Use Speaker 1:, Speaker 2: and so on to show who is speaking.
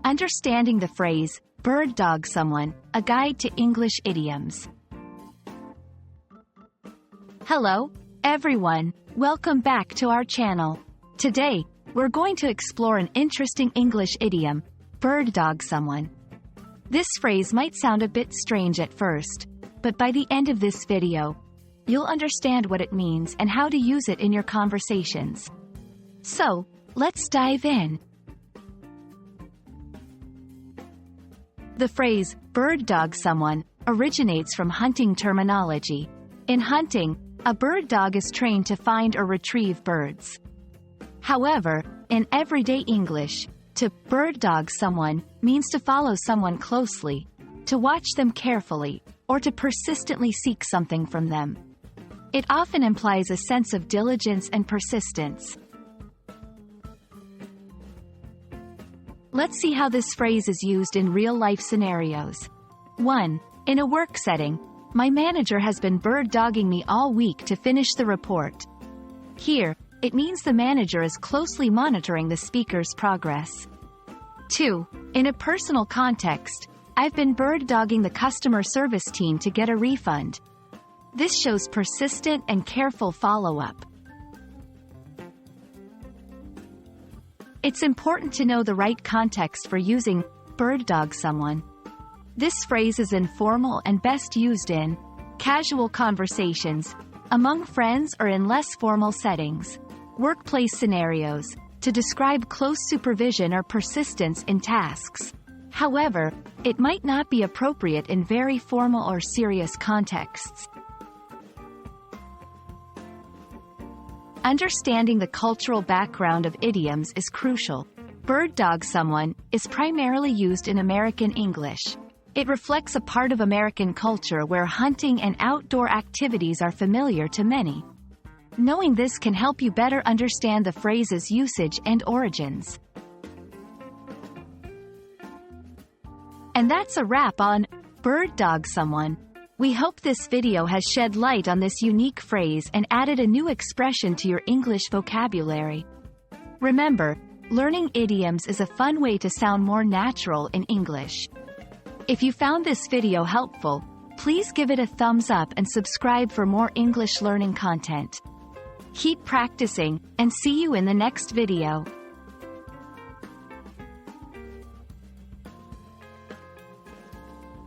Speaker 1: Understanding the phrase, bird dog someone, a guide to English idioms. Hello, everyone, welcome back to our channel. Today, we're going to explore an interesting English idiom, bird dog someone. This phrase might sound a bit strange at first, but by the end of this video, you'll understand what it means and how to use it in your conversations. So, let's dive in. The phrase, bird dog someone, originates from hunting terminology. In hunting, a bird dog is trained to find or retrieve birds. However, in everyday English, to bird dog someone means to follow someone closely, to watch them carefully, or to persistently seek something from them. It often implies a sense of diligence and persistence. Let's see how this phrase is used in real-life scenarios. 1. In a work setting, my manager has been bird-dogging me all week to finish the report. Here, it means the manager is closely monitoring the speaker's progress. 2. In a personal context, I've been bird-dogging the customer service team to get a refund. This shows persistent and careful follow-up. It's important to know the right context for using bird dog someone. This phrase is informal and best used in casual conversations, among friends or in less formal settings, workplace scenarios, to describe close supervision or persistence in tasks. However, it might not be appropriate in very formal or serious contexts. Understanding the cultural background of idioms is crucial. Bird dog someone is primarily used in American English. It reflects a part of American culture where hunting and outdoor activities are familiar to many. Knowing this can help you better understand the phrase's usage and origins. And that's a wrap on bird dog someone. We hope this video has shed light on this unique phrase and added a new expression to your English vocabulary. Remember, learning idioms is a fun way to sound more natural in English. If you found this video helpful, please give it a thumbs up and subscribe for more English learning content. Keep practicing, and see you in the next video.